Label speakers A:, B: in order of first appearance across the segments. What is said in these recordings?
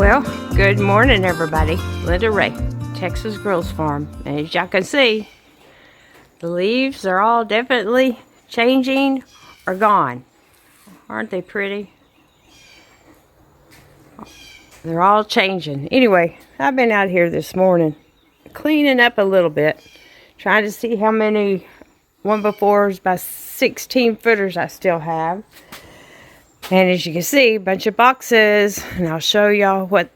A: Well, good morning, everybody. Linda Ray, Texas Girls Farm. And as y'all can see, the leaves are all definitely changing or gone. Aren't they pretty? They're all changing. Anyway, I've been out here this morning cleaning up a little bit, trying to see how many 1x4s by 16 footers I still have. And as you can see, a bunch of boxes, and I'll show y'all what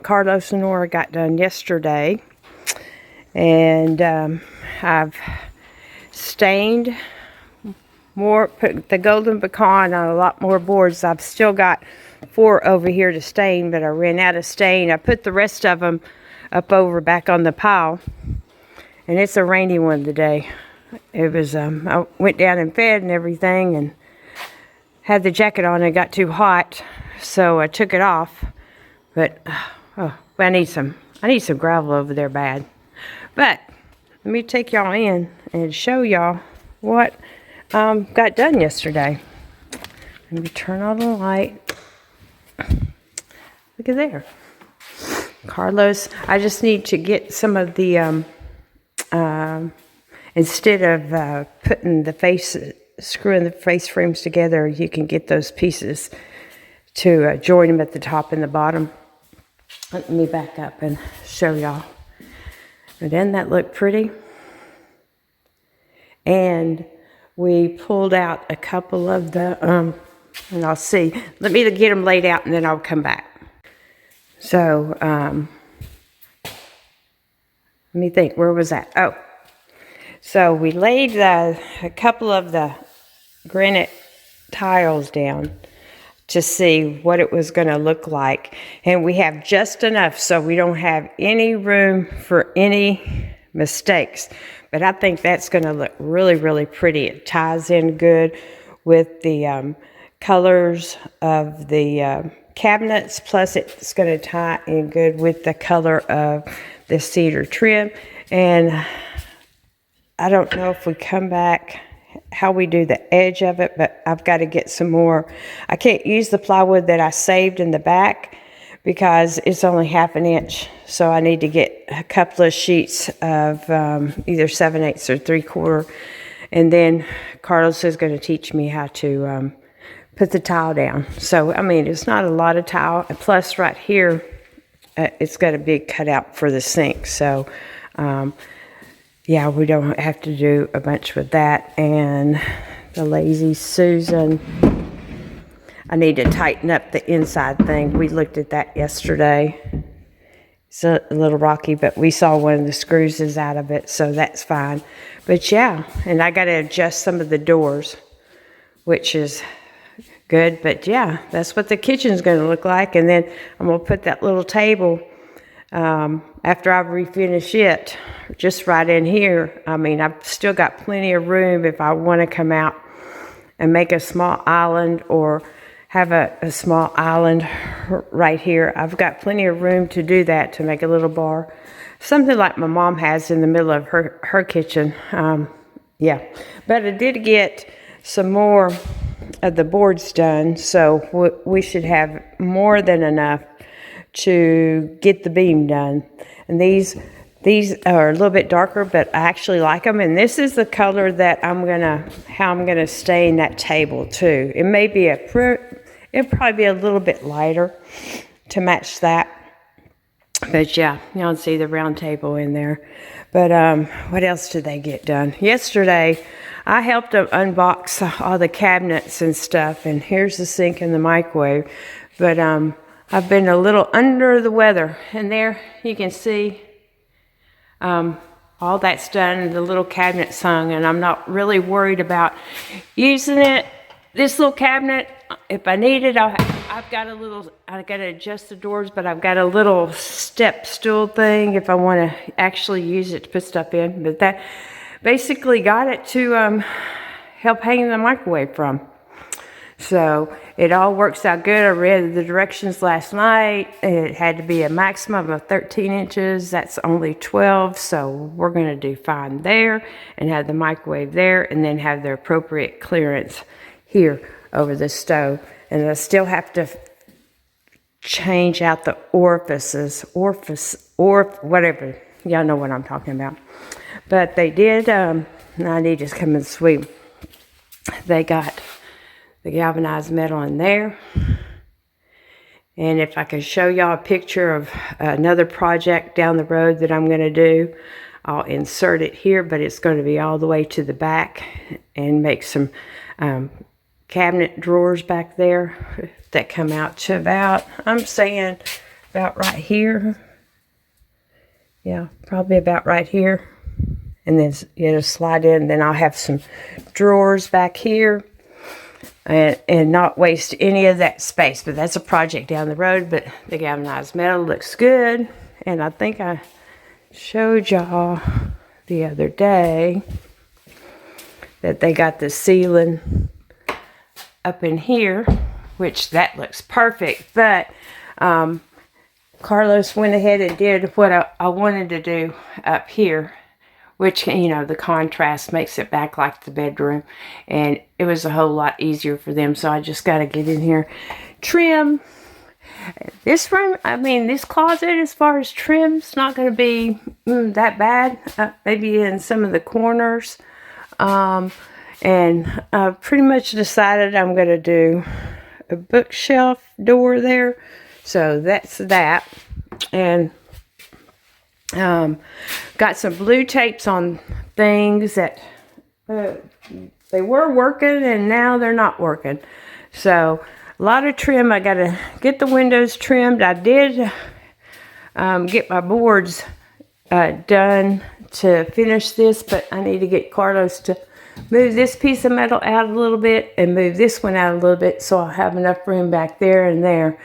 A: Carlos and Nora got done yesterday. And I've stained more, put the golden pecan on a lot more boards. I've still got 4 over here to stain, but I ran out of stain. I put the rest of them up over back on the pile, and it's a rainy one today. It was I went down and fed and everything, and had the jacket on and it got too hot, so I took it off. But I need some gravel over there bad. But let me take y'all in and show y'all what got done yesterday. Let me turn on the light. Look at there, Carlos. I just need to get some of the instead of putting the screwing the face frames together, you can get those pieces to join them at the top and the bottom. Let me back up and show y'all. And doesn't that look pretty? And we pulled out a couple of the, and I'll see. Let me get them laid out and then I'll come back. So, let me think, where was that? Oh, so we laid a couple of the granite tiles down to see what it was going to look like. And we have just enough so we don't have any room for any mistakes. But I think that's going to look really, really pretty. It ties in good with the colors of the cabinets. Plus it's going to tie in good with the color of the cedar trim. And I don't know if we come back how we do the edge of it, but I've got to get some more. I can't use the plywood that I saved in the back because it's only 1/2 inch. So I need to get a couple of sheets of either 7/8 or 3/4. And then Carlos is going to teach me how to put the tile down. So, I mean, it's not a lot of tile. And plus right here, it's got a big cutout for the sink. So, yeah, we don't have to do a bunch with that. And the Lazy Susan, I need to tighten up the inside thing. We looked at that yesterday. It's a little rocky, but we saw one of the screws is out of it, so that's fine. But yeah, and I got to adjust some of the doors, which is good. But yeah, that's what the kitchen's going to look like. And then I'm going to put that little table after I refinish it, just right in here. I mean, I've still got plenty of room if I want to come out and make a small island or have a small island right here. I've got plenty of room to do that, to make a little bar. Something like my mom has in the middle of her kitchen. Yeah, but I did get some more of the boards done, so we should have more than enough to get the beam done. And these are a little bit darker, but I actually like them. And this is the color that how I'm gonna stain that table too. It may be it'll probably be a little bit lighter to match that. But yeah, y'all see the round table in there. But what else did they get done? Yesterday, I helped them unbox all the cabinets and stuff. And here's the sink and the microwave. But I've been a little under the weather, and there you can see all that's done, the little cabinet's hung, and I'm not really worried about using it. This little cabinet, if I need it, I've got to adjust the doors, but I've got a little step stool thing if I want to actually use it to put stuff in. But that basically got it to help hang the microwave from. So it all works out good. I read the directions last night. It had to be a maximum of 13 inches. That's only 12. So we're going to do fine there and have the microwave there, and then have the appropriate clearance here over the stove. And I still have to change out the orifices, whatever. Y'all know what I'm talking about. But they did, I need to come and sweep. They got the galvanized metal in there. And if I could show y'all a picture of another project down the road that I'm going to do, I'll insert it here, but it's going to be all the way to the back and make some cabinet drawers back there that come out to about, I'm saying about right here. Yeah, probably about right here. And then it'll slide in. Then I'll have some drawers back here and not waste any of that space. But that's a project down the road. But the galvanized metal looks good. And I think I showed y'all the other day that they got the ceiling up in here, which that looks perfect. But Carlos went ahead and did what I wanted to do up here, which, you know, the contrast makes it back like the bedroom, and it was a whole lot easier for them. So I just got to get in here, trim this room. I mean, this closet, as far as trim's not going to be that bad. Maybe in some of the corners, and I've pretty much decided I'm going to do a bookshelf door there. So that's that. And got some blue tapes on things that they were working and now they're not working. So a lot of trim. I got to get the windows trimmed. I did get my boards done to finish this, but I need to get Carlos to move this piece of metal out a little bit and move this one out a little bit, so I'll have enough room back there and there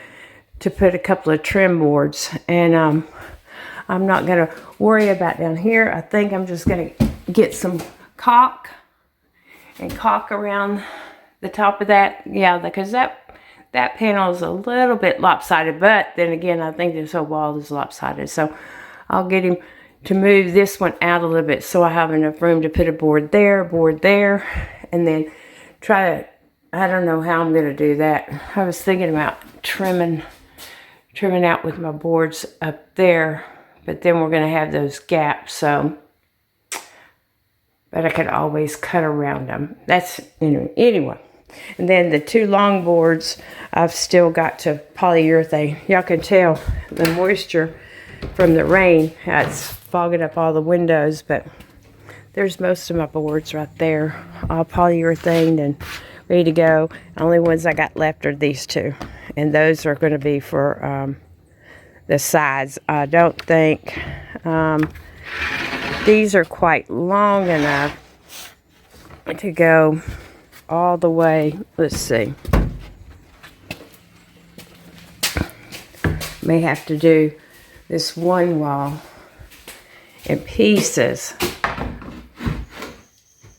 A: to put a couple of trim boards. And I'm not going to worry about down here. I think I'm just going to get some caulk and caulk around the top of that. Yeah, because that panel is a little bit lopsided, but then again, I think this whole wall is lopsided. So I'll get him to move this one out a little bit so I have enough room to put a board there, and then try to, I don't know how I'm going to do that. I was thinking about trimming out with my boards up there, but then we're going to have those gaps, so, but I could always cut around them. That's, you know, anyway. And then the two long boards, I've still got to polyurethane. Y'all can tell the moisture from the rain, it's fogging up all the windows, but there's most of my boards right there, all polyurethane and ready to go. The only ones I got left are these two, and those are going to be for the sides. I don't think these are quite long enough to go all the way. Let's see. May have to do this one wall in pieces.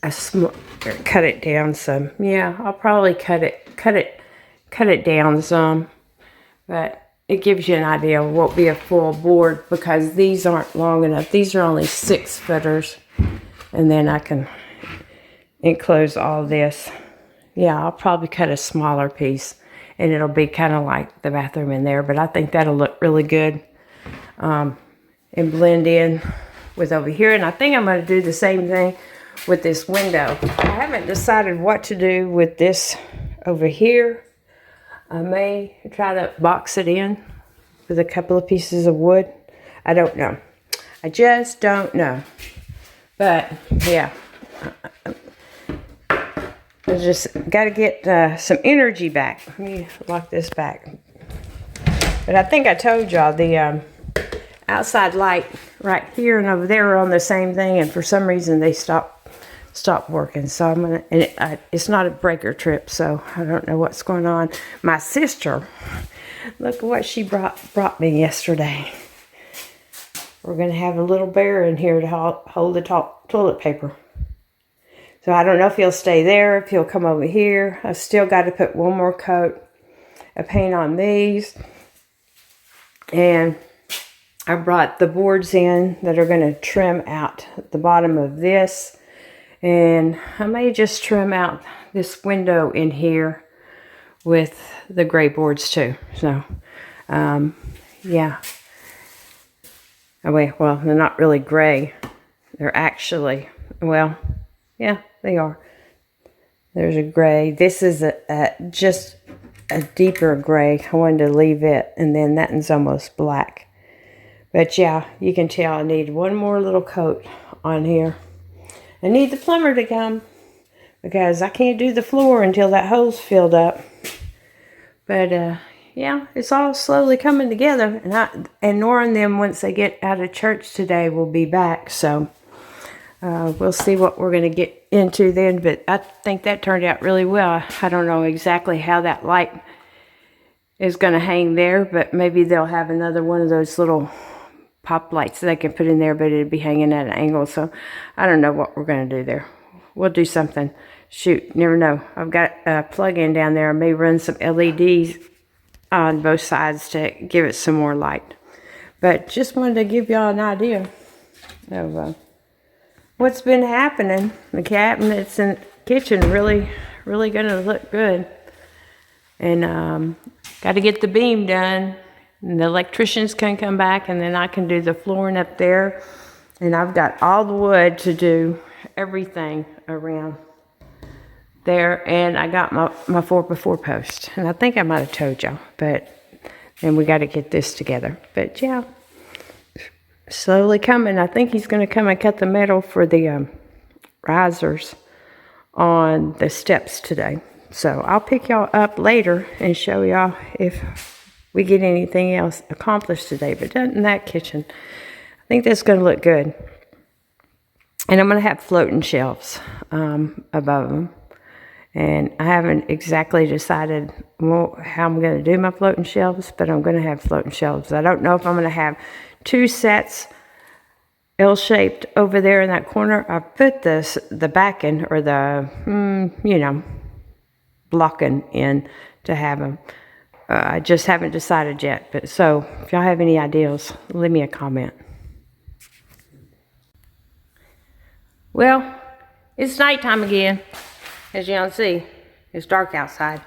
A: Cut it down some. Yeah, I'll probably cut it down some, but it gives you an idea of what will be a full board, because these aren't long enough. These are only 6 footers, and then I can enclose all this. Yeah, I'll probably cut a smaller piece, and it'll be kind of like the bathroom in there, but I think that'll look really good and blend in with over here. And I think I'm going to do the same thing with this window. I haven't decided what to do with this over here. I may try to box it in with a couple of pieces of wood. I don't know. I just don't know. But yeah, I just got to get some energy back. Let me lock this back. But I think I told y'all the outside light right here and over there are on the same thing, and for some reason they stopped working. So I'm gonna, and it's not a breaker trip, so I don't know what's going on. My sister, look at what she brought me yesterday. We're gonna have a little bear in here to hold the toilet paper. So I don't know if he'll stay there, if he'll come over here. I still got to put one more coat of paint on these. And I brought the boards in that are going to trim out the bottom of this. And I may just trim out this window in here with the gray boards too. So Yeah. Oh, wait, well, they're not really gray. They're actually, well, yeah, they are. There's a gray. This is just a deeper gray. I wanted to leave it, and then that one's almost black. But yeah, you can tell I need one more little coat on here. I need the plumber to come because I can't do the floor until that hole's filled up. But yeah, it's all slowly coming together. And Nora and them, once they get out of church today, will be back. So we'll see what we're going to get into then. But I think that turned out really well. I don't know exactly how that light is going to hang there, but maybe they'll have another one of those little pop lights they can put in there, but it'd be hanging at an angle. So I don't know what we're going to do there. We'll do something. Shoot, never know. I've got a plug-in down there. I may run some LEDs on both sides to give it some more light. But just wanted to give y'all an idea of what's been happening. The cabinets in the kitchen really going to look good. And got to get the beam done. And the electricians can come back, and then I can do the flooring up there. And I've got all the wood to do everything around there. And I got my 4x4 post. And I think I might have told y'all, but then we got to get this together. But yeah, slowly coming. I think he's going to come and cut the metal for the risers on the steps today. So I'll pick y'all up later and show y'all if we get anything else accomplished today. But in that kitchen, I think that's going to look good. And I'm going to have floating shelves above them. And I haven't exactly decided how I'm going to do my floating shelves, but I'm going to have floating shelves. I don't know if I'm going to have 2 sets L-shaped over there in that corner. I put the backing or the, blocking in to have them. I just haven't decided yet. But so if y'all have any ideas, leave me a comment. Well, it's nighttime again. As y'all see, it's dark outside.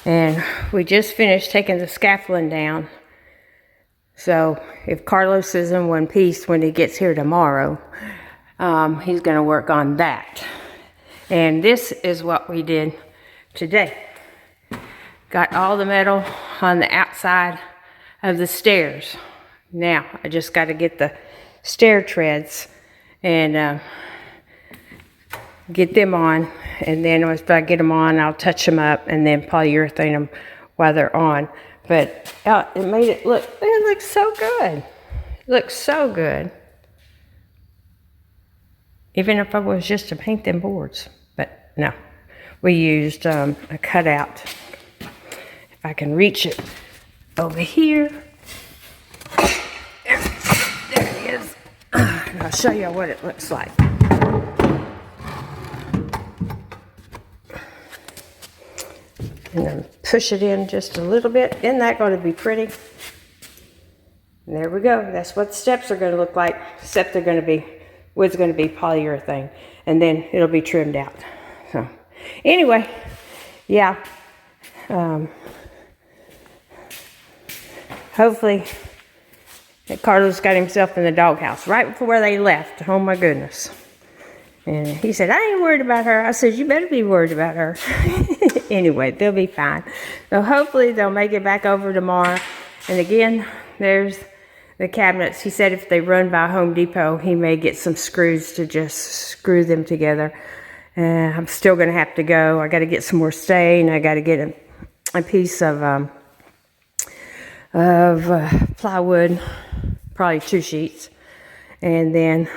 A: And we just finished taking the scaffolding down. So if Carlos is in one piece when he gets here tomorrow, he's going to work on that. And this is what we did today. Got all the metal on the outside of the stairs. Now, I just got to get the stair treads and get them on. And then once I get them on, I'll touch them up and then polyurethane them while they're on. But it made it looks so good. It looks so good. Even if I was just to paint them boards. But no, we used a cutout. If I can reach it over here. There it is. And I'll show you what it looks like. And then push it in just a little bit. Isn't that going to be pretty? And there we go. That's what the steps are going to look like. Except wood's going to be polyurethane. And then it'll be trimmed out. So anyway, yeah. Hopefully Carlos got himself in the doghouse right before they left. Oh my goodness. And he said, I ain't worried about her. I said, you better be worried about her. Anyway, they'll be fine. So hopefully they'll make it back over tomorrow. And again, there's the cabinets. He said if they run by Home Depot, he may get some screws to just screw them together. I'm still going to have to go. I got to get some more stain. I got to get a piece of plywood, probably 2 sheets. And then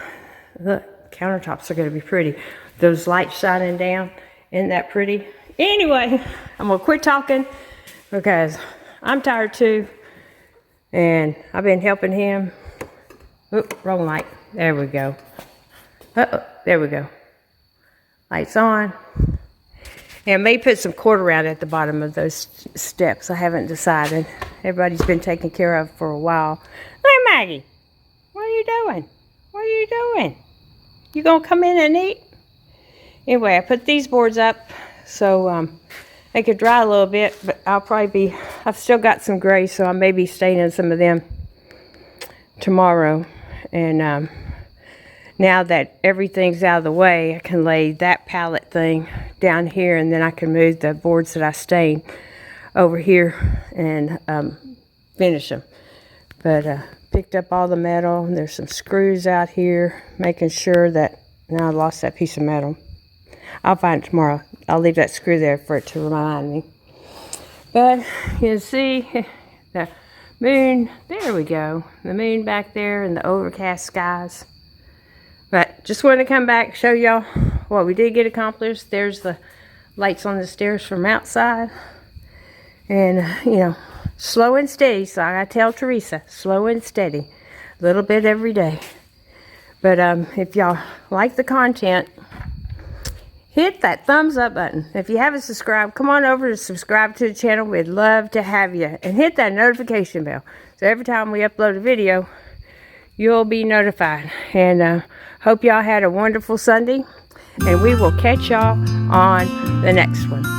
A: look. Countertops are going to be pretty. Those lights shining down, isn't that pretty? Anyway, I'm going to quit talking because I'm tired too. And I've been helping him. Oop, wrong light. There we go. Uh-oh, there we go. Lights on. And I may put some cord around at the bottom of those steps. I haven't decided. Everybody's been taken care of for a while. Hey, Maggie. What are you doing? What are you doing? You gonna come in and eat? Anyway, I put these boards up so They could dry a little bit, but I've still got some gray, so I may be staining some of them tomorrow. And now that everything's out of the way, I can lay that pallet thing down here, and then I can move the boards that I stain over here and finish them. But picked up all the metal, and there's some screws out here, making sure that, now I lost that piece of metal. I'll find it tomorrow. I'll leave that screw there for it to remind me. But you can see the moon, there we go. The moon back there and the overcast skies. But just wanted to come back, show y'all what we did get accomplished. There's the lights on the stairs from outside. And, you know, slow and steady. So I tell Teresa, slow and steady. A little bit every day. But if y'all like the content, hit that thumbs up button. If you haven't subscribed, come on over to subscribe to the channel. We'd love to have you. And hit that notification bell. So every time we upload a video, you'll be notified. And hope y'all had a wonderful Sunday. And we will catch y'all on the next one.